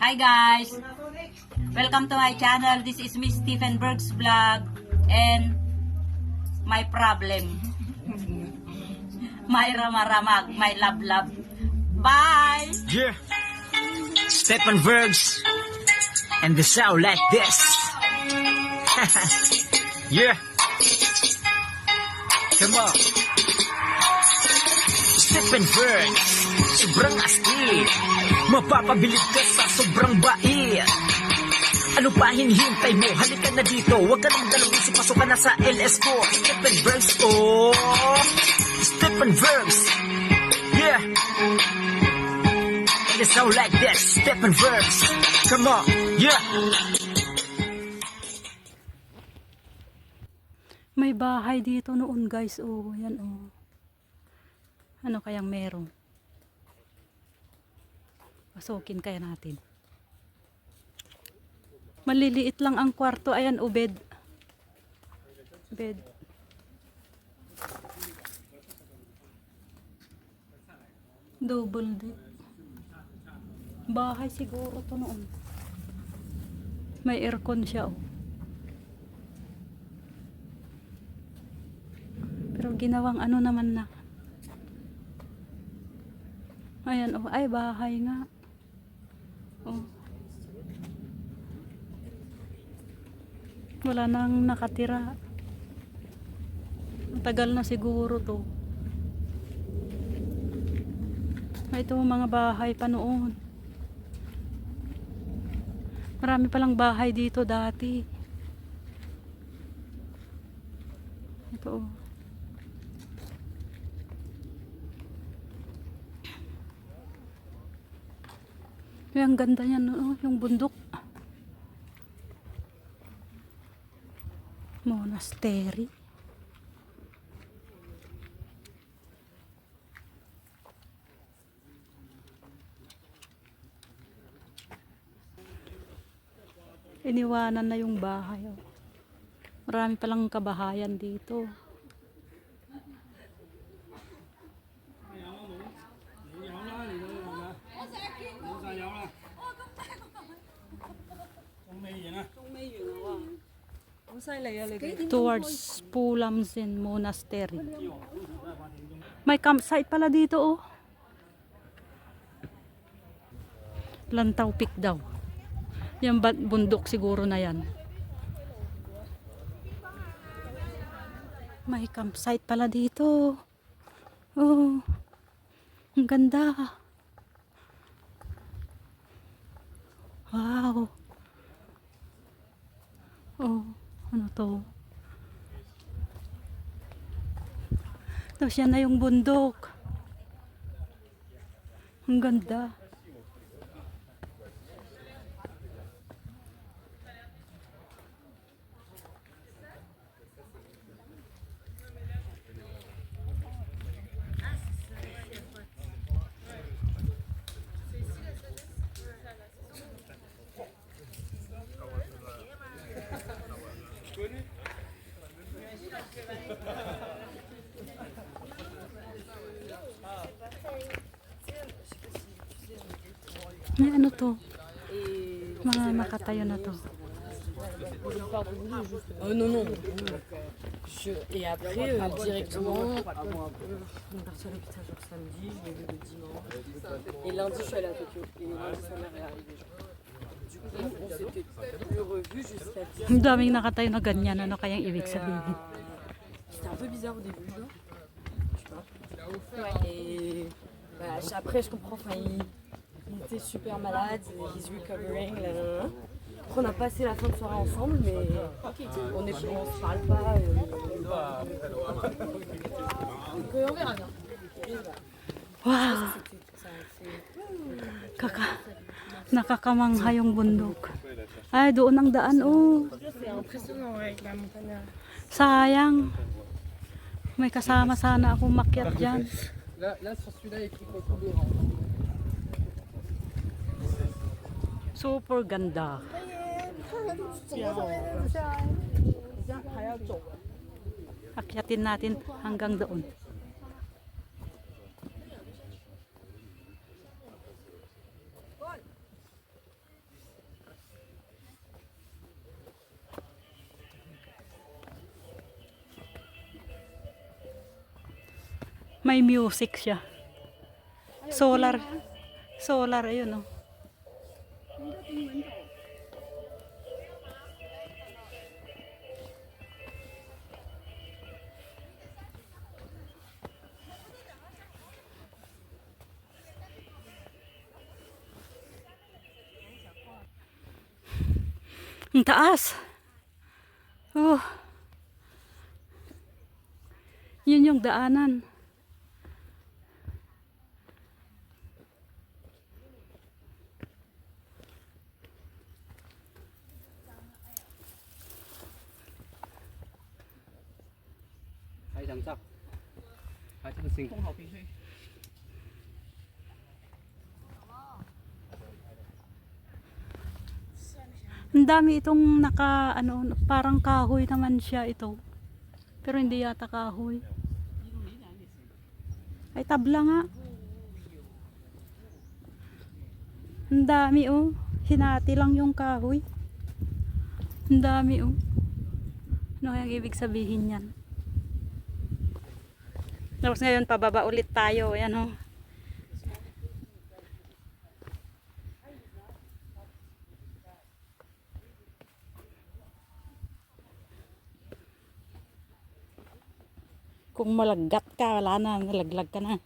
Hi guys! Welcome to my channel. This is Miss Stephen Berg's vlog and my problem. My ramaramag, my love. Bye! Yeah, Stephen Bergs, and the sound like this. Yeah, come on. Stephen Bergs, sobrang astig. Mapapabilib ka sa sobrang bait. Ano pa hinihintay mo? Halika na dito. Huwag ka nang dalawang isip, pasok ka na sa LS ko. Stephen Bergs, oh, Stephen Bergs. Yeah. It sound like this, Stephen Bergs. Come on, yeah. May bahay dito noon guys, oh, yan oh. Ano kayang meron? Pasukin kaya natin. Maliliit lang ang kwarto, ayan oh, bed. Double deck. Bahay siguro to noon. May aircon siya oh. Pero ginawang ano naman na. Ayan oh, ay bahay nga. Oh. Wala nang nakatira. Matagal na siguro to. Ito mga bahay pa noon. Marami palang bahay dito dati. Ito oh. Ay, ang ganda niyan, oh, yung bundok. Monastery. Iniwanan na yung bahay. Oh. Marami palang kabahayan dito. Towards Pulamsin Monastery. May campsite pala dito oh. Lantaw Peak daw. Yung bundok siguro na yan. May campsite pala dito. Oh. Ang ganda. Wow. Oh, ano to? Tapos yan na yung bundok. Ang ganda. May ano to? Mga nakatayo na to. Oh non, non. Et après, directement, on est parti à l'hôpital genre samedi, je l'ai vu le dimanche. Et lundi, je suis allée à Tokyo. Et lundi, sa mère est arrivée. Du coup, on s'était plus revus jusqu'à 10. Ang daming nakatayo na ganyan. Ano kayang ibig sabihin? C'était un peu bizarre au début, là. Tu vois. Et bah, après, je comprends. Enfin, il était super malade. He's recovering. Là, là, là. Après, on a passé la fin de soirée ensemble, mais on se parle pas. On verra bien. Wow! Nakakamangha yung bundok. Ay, doon ang daan, oh. Sayang. May kasama sana akong makyat dyan. Super ganda. Akyatin natin hanggang doon. May music siya. Solar. Solar, ayun oh. Ang taas. Oh. Yun yung daanan. Ang dami itong naka ano, parang kahoy naman siya ito. Pero hindi yata kahoy. Ay tabla nga. Ang dami oh. Hinati lang yung kahoy. Ang dami oh. Ano kayang ibig sabihin yan? Tapos ngayon pababa ulit tayo. Ayan oh. Kung malaggat ka, wala na, nalaglag ka na.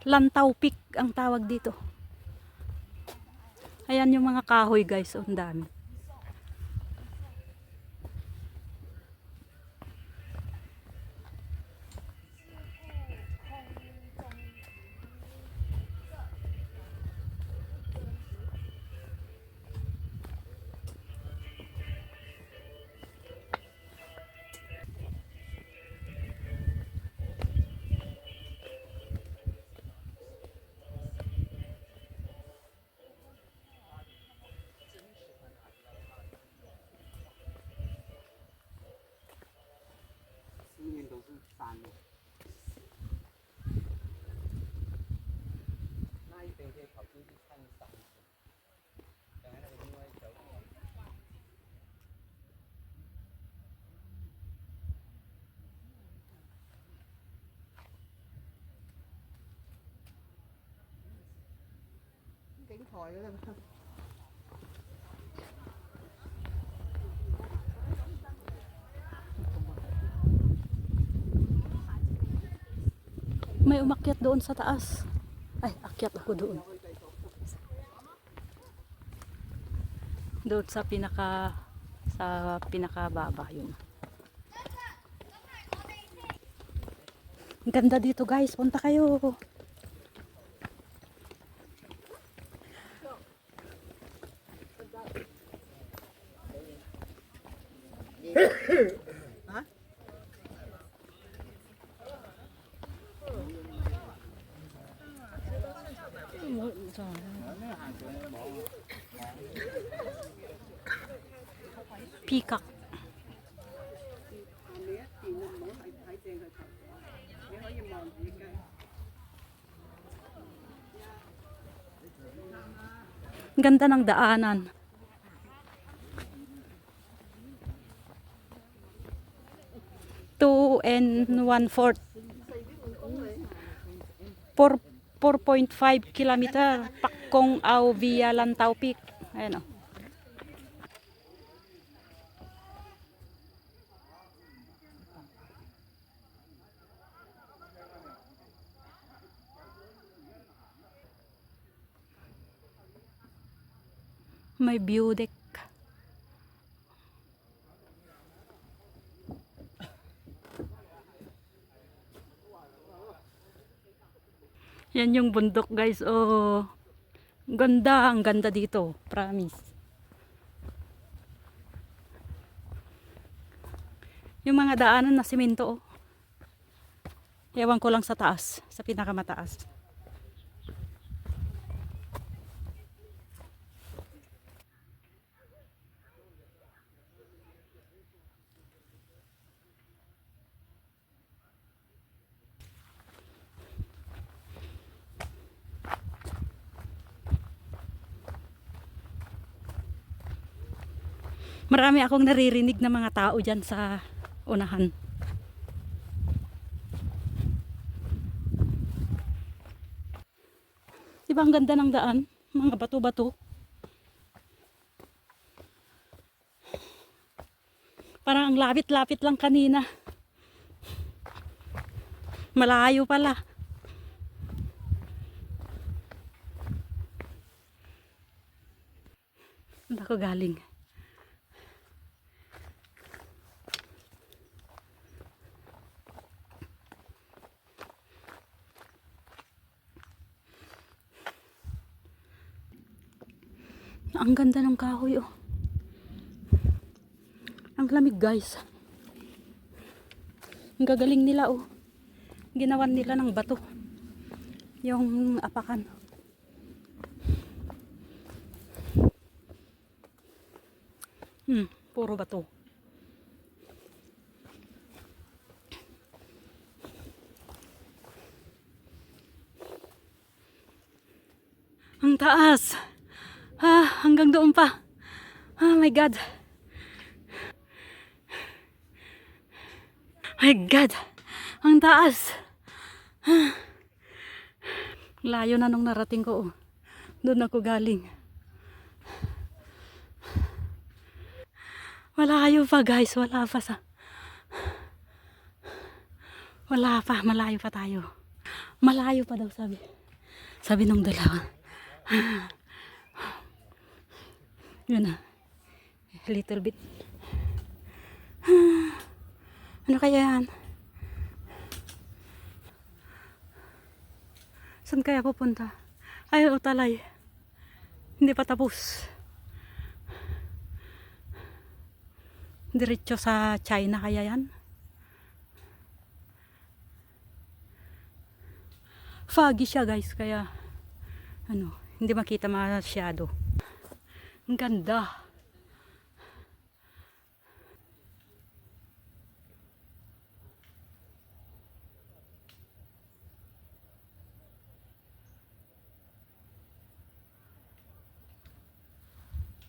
Lantaw Peak ang tawag dito. Ayan yung mga kahoy guys, ang dami. May umakyat doon sa taas. Ay, akyat ako doon. Doon sa pinakababa yun. Ang ganda dito guys, punta kayo. Peacock. Ang ganda ng daanan. Two and 1/4. 4.5 kilometer. Pakong Au via Lantaw Peak. Ayan o. May view deck. Yan yung bundok guys. Oh, ganda, ang ganda dito, promise. Yung mga daanan na simento oh. Ewan ko lang sa taas, sa pinakamataas. Marami akong naririnig na mga tao dyan sa unahan. Diba ang ganda ng daan? Mga bato-bato. Parang ang lapit-lapit lang kanina. Malayo pala. Saan ako galing? Ang ganda ng kahoy oh. Ang lamig guys. Ang gagaling nila oh. Ginawan nila ng bato. Yung apakan. Puro bato. Ang taas. Hanggang doon pa. Oh my God. My God. Ang taas. Layo na nung narating ko. Oh. Doon ako galing. Malayo pa guys. Wala pa sa... Wala pa. Malayo pa tayo. Malayo pa daw sabi. Sabi nung dalawa. Yun na. A little bit. Ano kaya yan? Saan kaya pupunta? Ay, Utalay. Hindi pa tapos. Diretso sa China kaya yan? Foggy siya guys, kaya ano, hindi makita masyado. Ang ganda.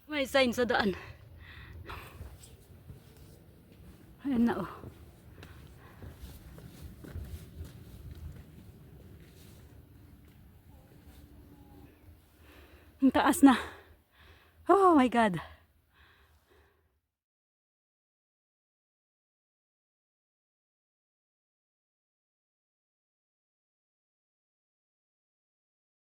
May sign sa daan. Ayan na oh. Ang taas na. Oh my God.